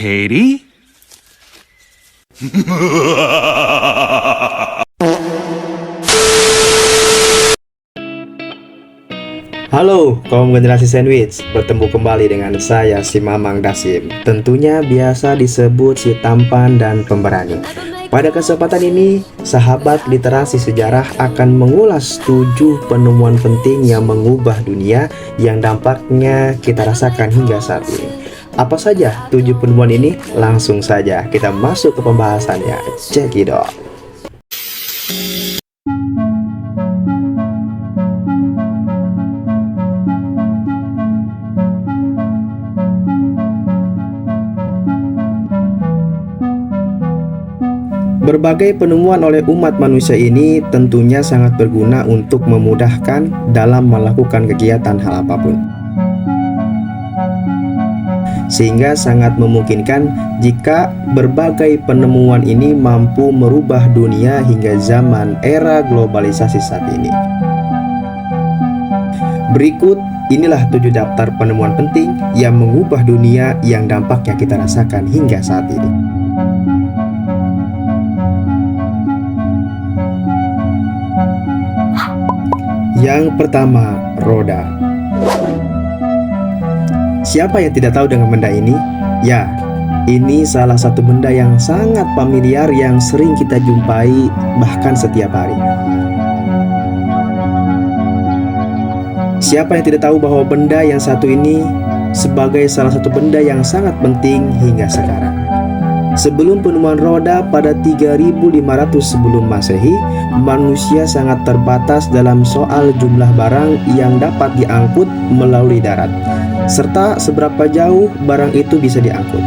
Katie? Halo kaum generasi sandwich, bertemu kembali dengan saya si Mamang Dasim. Tentunya biasa disebut si tampan dan pemberani. Pada kesempatan ini, sahabat literasi sejarah akan mengulas 7 penemuan penting yang mengubah dunia yang dampaknya kita rasakan hingga saat ini. Apa saja 7 penemuan ini? Langsung saja kita masuk ke pembahasannya. Cekidot. Berbagai penemuan oleh umat manusia ini tentunya sangat berguna untuk memudahkan dalam melakukan kegiatan hal apapun. Sehingga sangat memungkinkan jika berbagai penemuan ini mampu merubah dunia hingga zaman era globalisasi saat ini. Berikut inilah 7 daftar penemuan penting yang mengubah dunia yang dampaknya kita rasakan hingga saat ini. Yang pertama, roda. Siapa yang tidak tahu dengan benda ini? Ya, ini salah satu benda yang sangat familiar yang sering kita jumpai bahkan setiap hari. Siapa yang tidak tahu bahwa benda yang satu ini sebagai salah satu benda yang sangat penting hingga sekarang? Sebelum penemuan roda pada 3500 sebelum Masehi, manusia sangat terbatas dalam soal jumlah barang yang dapat diangkut melalui darat, serta seberapa jauh barang itu bisa diangkut.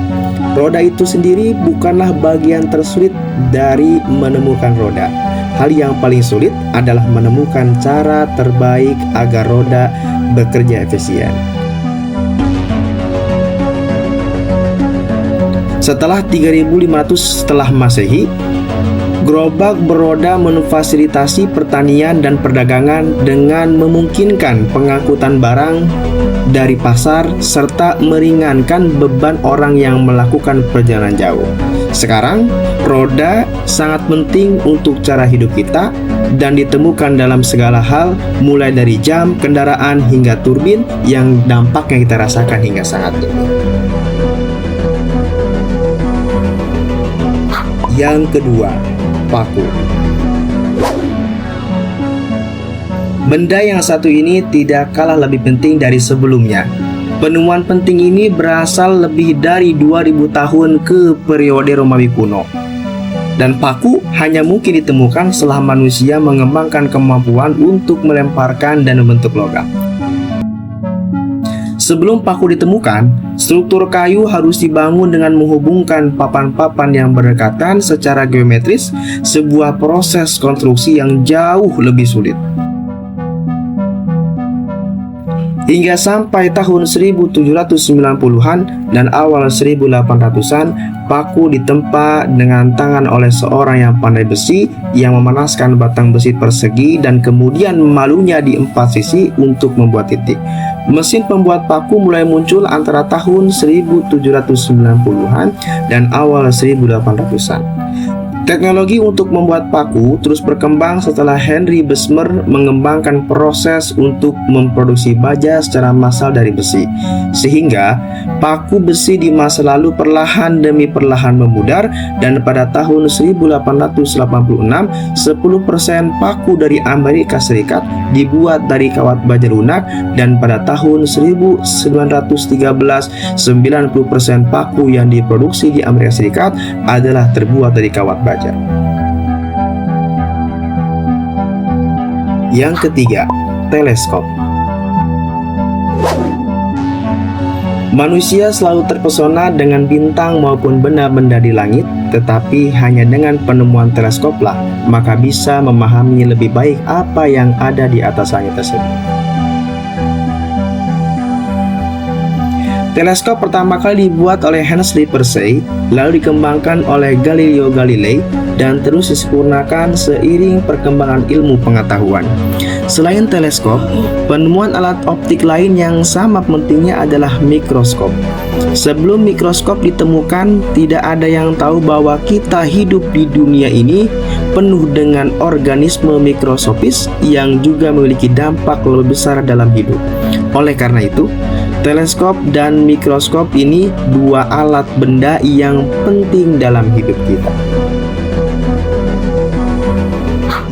Roda itu sendiri bukanlah bagian tersulit dari menemukan roda. Hal yang paling sulit adalah menemukan cara terbaik agar roda bekerja efisien. Setelah 3500 setelah Masehi, gerobak beroda memfasilitasi pertanian dan perdagangan dengan memungkinkan pengangkutan barang dari pasar serta meringankan beban orang yang melakukan perjalanan jauh. Sekarang, roda sangat penting untuk cara hidup kita dan ditemukan dalam segala hal, mulai dari jam, kendaraan, hingga turbin yang dampaknya kita rasakan hingga saat ini. Yang kedua, paku. Benda yang satu ini tidak kalah lebih penting dari sebelumnya. Penemuan penting ini berasal lebih dari 2000 tahun ke periode Romawi kuno. Dan paku hanya mungkin ditemukan setelah manusia mengembangkan kemampuan untuk melemparkan dan membentuk logam. Sebelum paku ditemukan, struktur kayu harus dibangun dengan menghubungkan papan-papan yang berdekatan secara geometris, sebuah proses konstruksi yang jauh lebih sulit. Hingga sampai tahun 1790-an dan awal 1800-an, paku ditempa dengan tangan oleh seorang yang pandai besi yang memanaskan batang besi persegi dan kemudian memalunya di 4 sisi untuk membuat titik. Mesin pembuat paku mulai muncul antara tahun 1790-an dan awal 1800-an. Teknologi untuk membuat paku terus berkembang setelah Henry Bessemer mengembangkan proses untuk memproduksi baja secara massal dari besi, sehingga paku besi di masa lalu perlahan demi perlahan memudar, dan pada tahun 1886 10% paku dari Amerika Serikat dibuat dari kawat baja lunak, dan pada tahun 1913 90% paku yang diproduksi di Amerika Serikat adalah terbuat dari kawat baja. Yang ketiga, teleskop. Manusia selalu terpesona dengan bintang maupun benda-benda di langit, tetapi hanya dengan penemuan teleskoplah maka bisa memahami lebih baik apa yang ada di atas langit tersebut. Teleskop pertama kali dibuat oleh Henry Percy, lalu dikembangkan oleh Galileo Galilei, dan terus disempurnakan seiring perkembangan ilmu pengetahuan. Selain teleskop, penemuan alat optik lain yang sama pentingnya adalah mikroskop. Sebelum mikroskop ditemukan, tidak ada yang tahu bahwa kita hidup di dunia ini penuh dengan organisme mikroskopis yang juga memiliki dampak lebih besar dalam hidup. Oleh karena itu, teleskop dan mikroskop ini dua alat benda yang penting dalam hidup kita.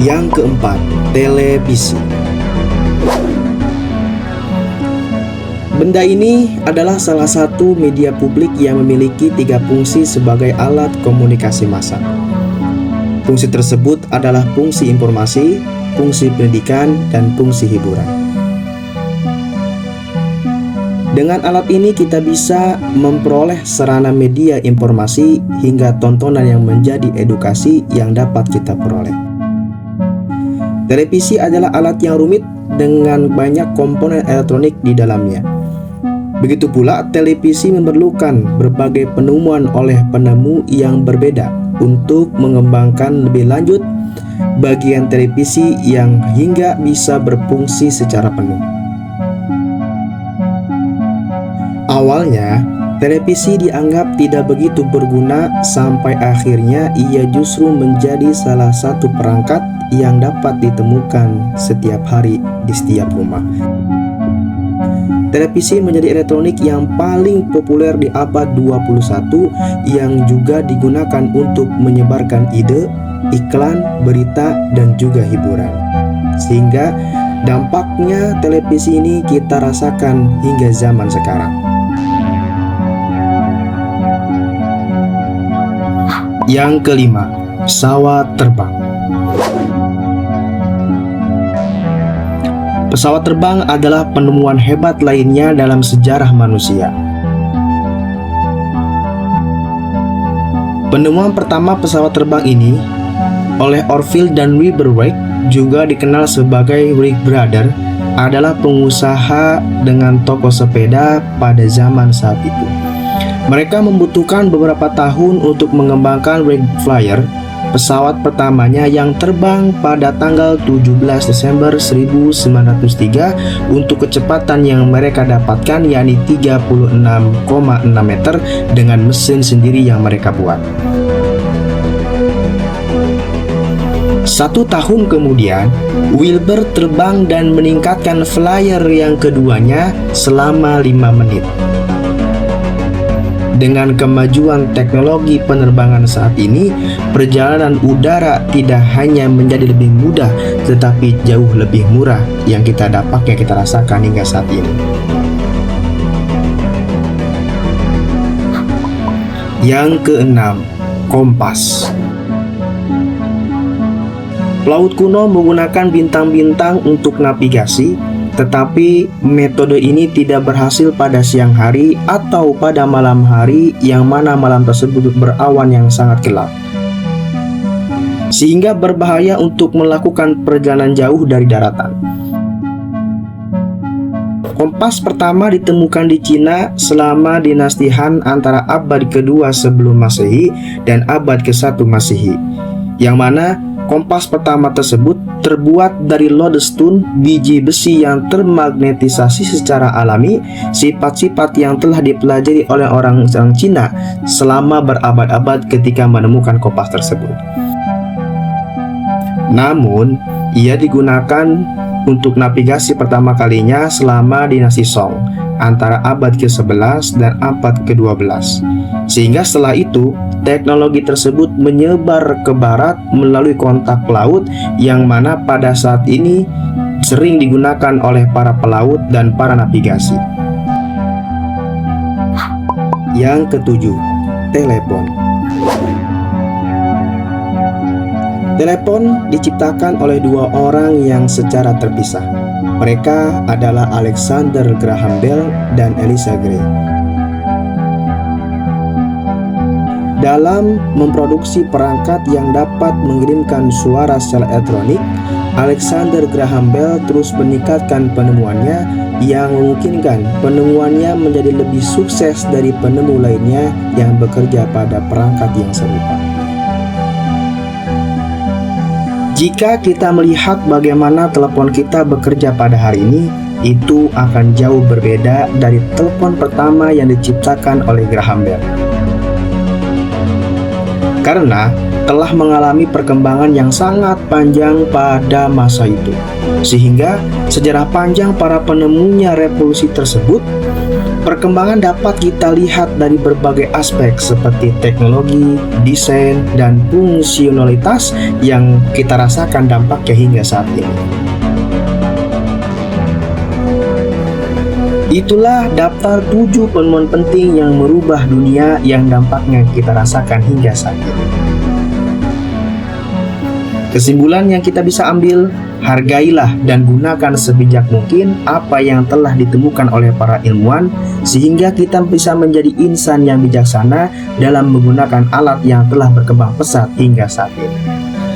Yang keempat, televisi. Benda ini adalah salah satu media publik yang memiliki 3 fungsi sebagai alat komunikasi massal. Fungsi tersebut adalah fungsi informasi, fungsi pendidikan, dan fungsi hiburan. Dengan alat ini kita bisa memperoleh sarana media informasi hingga tontonan yang menjadi edukasi yang dapat kita peroleh. Televisi adalah alat yang rumit dengan banyak komponen elektronik di dalamnya. Begitu pula televisi memerlukan berbagai penemuan oleh penemu yang berbeda untuk mengembangkan lebih lanjut bagian televisi yang hingga bisa berfungsi secara penuh. Awalnya, televisi dianggap tidak begitu berguna sampai akhirnya ia justru menjadi salah satu perangkat yang dapat ditemukan setiap hari di setiap rumah. Televisi menjadi elektronik yang paling populer di abad 21 yang juga digunakan untuk menyebarkan ide, iklan, berita, dan juga hiburan. Sehingga dampaknya televisi ini kita rasakan hingga zaman sekarang. Yang kelima, pesawat terbang. Pesawat terbang adalah penemuan hebat lainnya dalam sejarah manusia. Penemuan pertama pesawat terbang ini oleh Orville dan Wilbur Wright, juga dikenal sebagai Wright Brother, adalah pengusaha dengan toko sepeda pada zaman saat itu. Mereka membutuhkan beberapa tahun untuk mengembangkan Wright Flyer, pesawat pertamanya yang terbang pada tanggal 17 Desember 1903 untuk kecepatan yang mereka dapatkan, yakni 36,6 meter dengan mesin sendiri yang mereka buat. 1 tahun kemudian, Wilbur terbang dan meningkatkan Flyer yang keduanya selama 5 menit. Dengan kemajuan teknologi penerbangan saat ini, perjalanan udara tidak hanya menjadi lebih mudah, tetapi jauh lebih murah yang kita rasakan hingga saat ini. Yang keenam, kompas. Pelaut kuno menggunakan bintang-bintang untuk navigasi, tetapi metode ini tidak berhasil pada siang hari atau pada malam hari, yang mana malam tersebut berawan yang sangat gelap, sehingga berbahaya untuk melakukan perjalanan jauh dari daratan. Kompas pertama ditemukan di Cina selama dinasti Han antara abad kedua sebelum Masehi dan abad ke-1 Masehi, yang mana kompas pertama tersebut terbuat dari lodestone, biji besi yang termagnetisasi secara alami, sifat-sifat yang telah dipelajari oleh orang Cina selama berabad-abad ketika menemukan kompas tersebut. Namun, ia digunakan untuk navigasi pertama kalinya selama dinasti Song antara abad ke-11 dan abad ke-12. Sehingga setelah itu, teknologi tersebut menyebar ke barat melalui kontak laut, yang mana pada saat ini sering digunakan oleh para pelaut dan para navigasi. Yang ketujuh, telepon. Telepon diciptakan oleh 2 orang yang secara terpisah. Mereka adalah Alexander Graham Bell dan Elisha Gray. Dalam memproduksi perangkat yang dapat mengirimkan suara secara elektronik, Alexander Graham Bell terus meningkatkan penemuannya, yang memungkinkan penemuannya menjadi lebih sukses dari penemu lainnya yang bekerja pada perangkat yang serupa. Jika kita melihat bagaimana telepon kita bekerja pada hari ini, itu akan jauh berbeda dari telepon pertama yang diciptakan oleh Graham Bell. Karena telah mengalami perkembangan yang sangat panjang pada masa itu, sehingga sejarah panjang para penemunya revolusi tersebut, perkembangan dapat kita lihat dari berbagai aspek seperti teknologi, desain, dan fungsionalitas yang kita rasakan dampaknya hingga saat ini. Itulah daftar 7 penemuan penting yang merubah dunia yang dampaknya kita rasakan hingga saat ini. Kesimpulan yang kita bisa ambil, hargailah dan gunakan sebijak mungkin apa yang telah ditemukan oleh para ilmuwan, sehingga kita bisa menjadi insan yang bijaksana dalam menggunakan alat yang telah berkembang pesat hingga saat ini.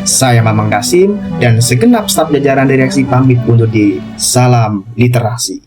Saya Mamang Dasim dan segenap staf jajaran direksi pamit undur diri. Salam literasi.